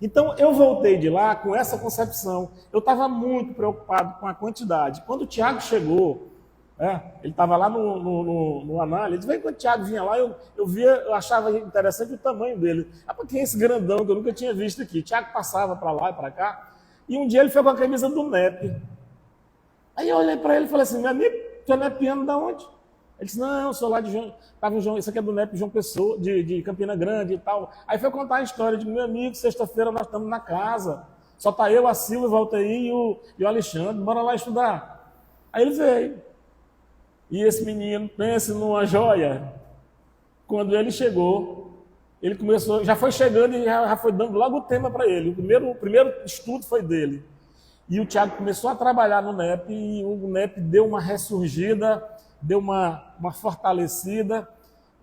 Então, eu voltei de lá com essa concepção. Eu estava muito preocupado com a quantidade. Quando o Tiago chegou, ele estava lá no análise, quando o Tiago vinha lá, eu achava interessante o tamanho dele. Porque é esse grandão que eu nunca tinha visto aqui. O Tiago passava para lá e para cá, e um dia ele foi com a camisa do NEP. Aí eu olhei para ele e falei assim, meu amigo, tu é nepiano de onde? Ele disse, não, eu sou lá de João, isso aqui é do NEP João Pessoa, de Campina Grande e tal. Aí foi contar a história de meu amigo, sexta-feira nós estamos na casa. Só está eu, a Silvia, o Valteir e o Alexandre, bora lá estudar. Aí ele veio. E esse menino, pensa numa joia. Quando ele chegou, ele começou, já foi chegando e já foi dando logo o tema para ele. O primeiro estudo foi dele. E o Tiago começou a trabalhar no NEP e o NEP deu uma ressurgida, deu uma fortalecida,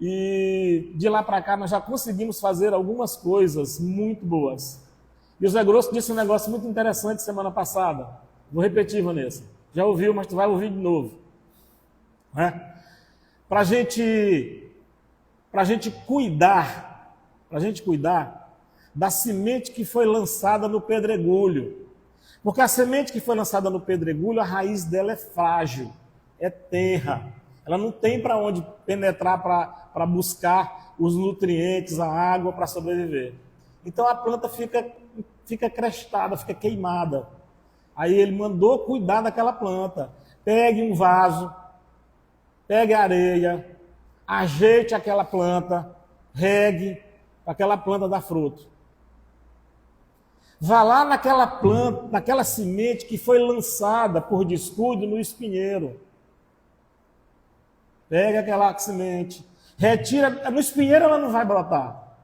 e de lá para cá nós já conseguimos fazer algumas coisas muito boas. E o Zé Grosso disse um negócio muito interessante semana passada. Vou repetir, Vanessa. Já ouviu, mas tu vai ouvir de novo. Para a gente cuidar da semente que foi lançada no pedregulho. Porque a semente que foi lançada no pedregulho, a raiz dela é frágil. É terra. Ela não tem para onde penetrar para buscar os nutrientes, a água para sobreviver. Então a planta fica crestada, fica queimada. Aí ele mandou cuidar daquela planta. Pegue um vaso, pegue areia, ajeite aquela planta, regue, para aquela planta dar fruto. Vá lá naquela planta, naquela semente que foi lançada por descuido no espinheiro. Pega aquela semente, retira, no espinheiro ela não vai brotar.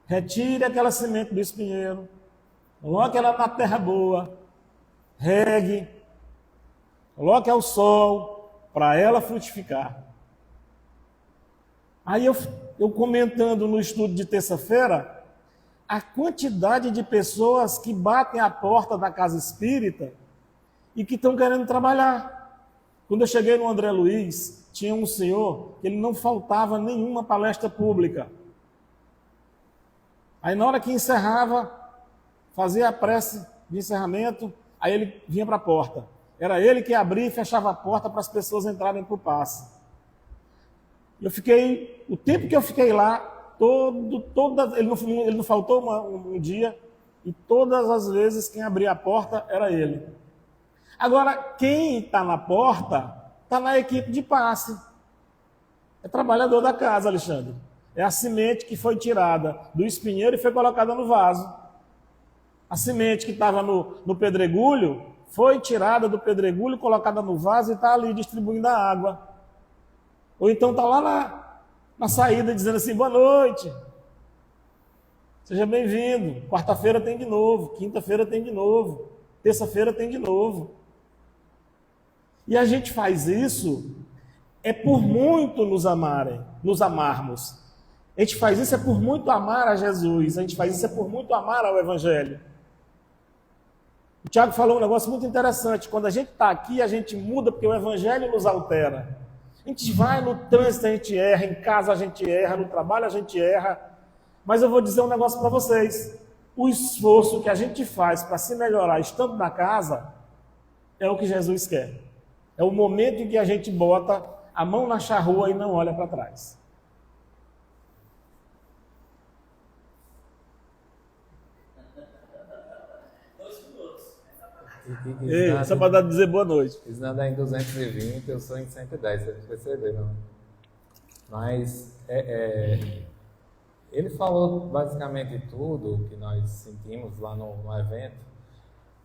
Retire aquela semente do espinheiro, coloque ela na terra boa, regue, coloque ao sol para ela frutificar. Aí eu comentando no estudo de terça-feira, a quantidade de pessoas que batem a porta da casa espírita e que estão querendo trabalhar. Quando eu cheguei no André Luiz, tinha um senhor que ele não faltava nenhuma palestra pública. Aí na hora que encerrava, fazia a prece de encerramento, aí ele vinha para a porta. Era ele que abria e fechava a porta para as pessoas entrarem para o passe. O tempo que eu fiquei lá, ele não faltou um dia, e todas as vezes quem abria a porta era ele. Agora, quem está na porta, está na equipe de passe. É trabalhador da casa, Alexandre. É a semente que foi tirada do espinheiro e foi colocada no vaso. A semente que estava no pedregulho foi tirada do pedregulho, colocada no vaso e está ali distribuindo a água. Ou então está lá na saída dizendo assim, boa noite, seja bem-vindo, quarta-feira tem de novo, quinta-feira tem de novo, terça-feira tem de novo. E a gente faz isso por muito nos amarmos. A gente faz isso por muito amar a Jesus, a gente faz isso por muito amar ao Evangelho. O Tiago falou um negócio muito interessante, quando a gente está aqui, a gente muda porque o Evangelho nos altera. A gente vai no trânsito, a gente erra, em casa a gente erra, no trabalho a gente erra, mas eu vou dizer um negócio para vocês, o esforço que a gente faz para se melhorar estando na casa é o que Jesus quer. É o momento em que a gente bota a mão na charrua e não olha para trás. Ei, só para dizer boa noite. Isnanda é em 220, eu sou em 110, vocês perceberam? Mas ele falou basicamente tudo que nós sentimos lá no evento.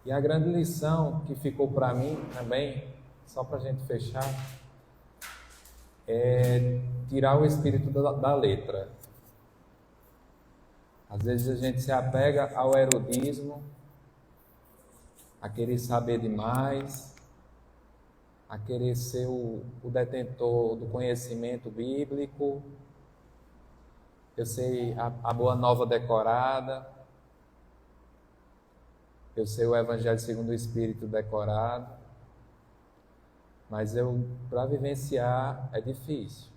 E a grande lição que ficou para mim também, só para a gente fechar, é tirar o espírito da letra. Às vezes a gente se apega ao erudismo, a querer saber demais, a querer ser o detentor do conhecimento bíblico. Eu sei a boa nova decorada, eu sei o Evangelho segundo o Espírito decorado, mas para vivenciar é difícil.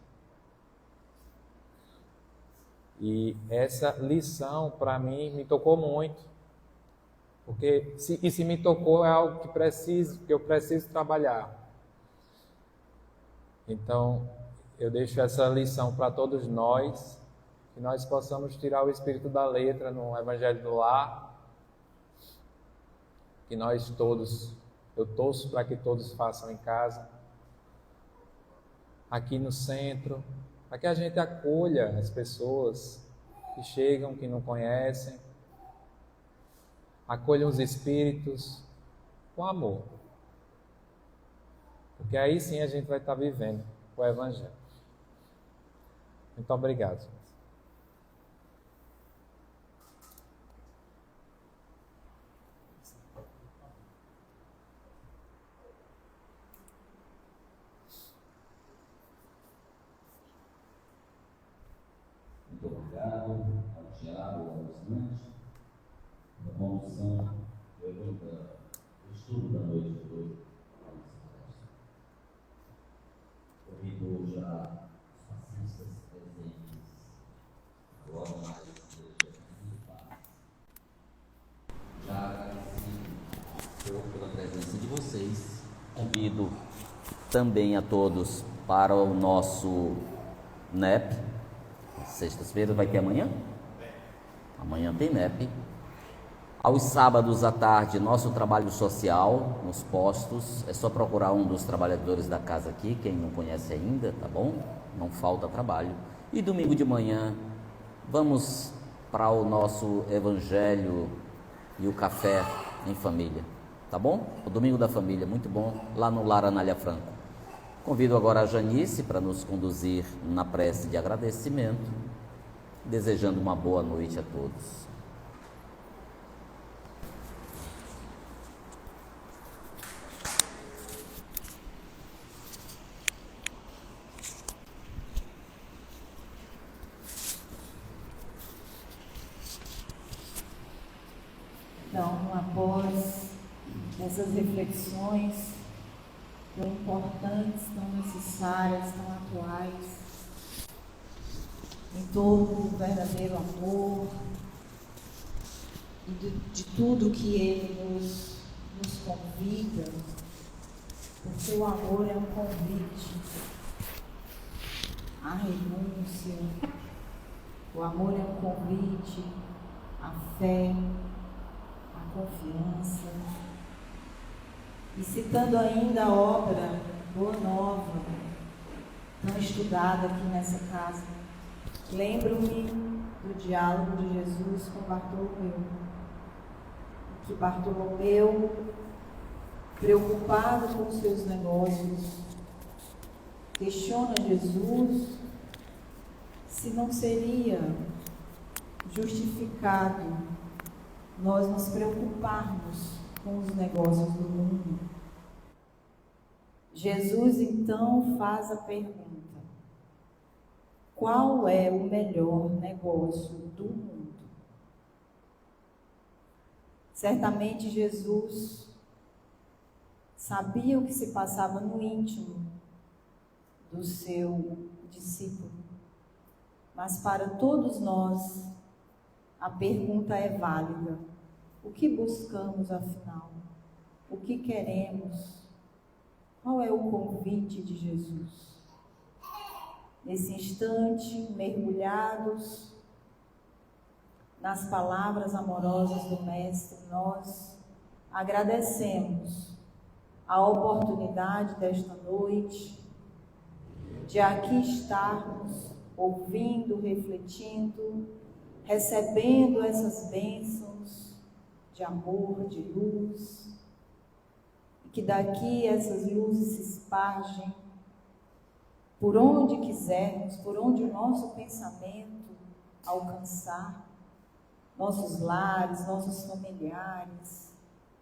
E essa lição para mim me tocou muito, porque se me tocou é algo que eu preciso trabalhar. Então eu deixo essa lição para todos nós, que nós possamos tirar o espírito da letra no Evangelho do Lar, que nós todos, eu torço para que todos façam em casa, aqui no centro, para que a gente acolha as pessoas que chegam, que não conhecem, acolham os espíritos com amor, porque aí sim a gente vai estar vivendo o Evangelho. Muito obrigado. Muito obrigado ao Tiago, ao Alucinante, pela condução do estudo da noite de hoje. Convido já os passistas presentes, agora mais igreja de paz. Já agradecido, Senhor, pela presença de vocês. Convido também a todos para o nosso NEP. Sextas-feiras vai ter amanhã? Amanhã tem NEP. Aos sábados à tarde, nosso trabalho social nos postos. É só procurar um dos trabalhadores da casa aqui, quem não conhece ainda, tá bom? Não falta trabalho. E domingo de manhã, vamos para o nosso evangelho e o café em família, tá bom? O domingo da família, muito bom, lá no Lar Anália Franco. Convido agora a Janice para nos conduzir na prece de agradecimento, desejando uma boa noite a todos. Então, após essas reflexões tão importantes, tão necessárias, tão atuais, em torno do verdadeiro amor e de tudo que ele nos convida, porque o amor é um convite à renúncia, o amor é um convite à fé, à confiança. E citando ainda a obra Boa Nova, tão estudada aqui nessa casa, lembro-me do diálogo de Jesus com Bartolomeu, que Bartolomeu, preocupado com seus negócios, questiona Jesus se não seria justificado nós nos preocuparmos com os negócios do mundo. Jesus então faz a pergunta: qual é o melhor negócio do mundo? Certamente Jesus sabia o que se passava no íntimo do seu discípulo, mas para todos nós a pergunta é válida: o que buscamos afinal? O que queremos? Qual é o convite de Jesus? Nesse instante, mergulhados nas palavras amorosas do Mestre, nós agradecemos a oportunidade desta noite de aqui estarmos ouvindo, refletindo, recebendo essas bênçãos de amor, de luz, e que daqui essas luzes se espargem por onde quisermos, por onde o nosso pensamento alcançar, nossos lares, nossos familiares,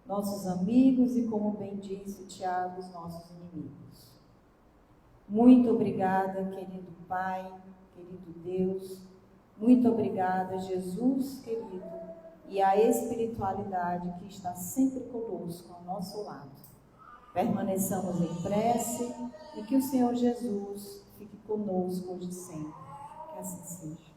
nossos amigos e, como bem disse o Tiago, os nossos inimigos. Muito obrigada, querido Pai, querido Deus, muito obrigada, Jesus querido, e a espiritualidade que está sempre conosco, ao nosso lado. Permaneçamos em prece e que o Senhor Jesus fique conosco hoje e sempre. Que assim seja.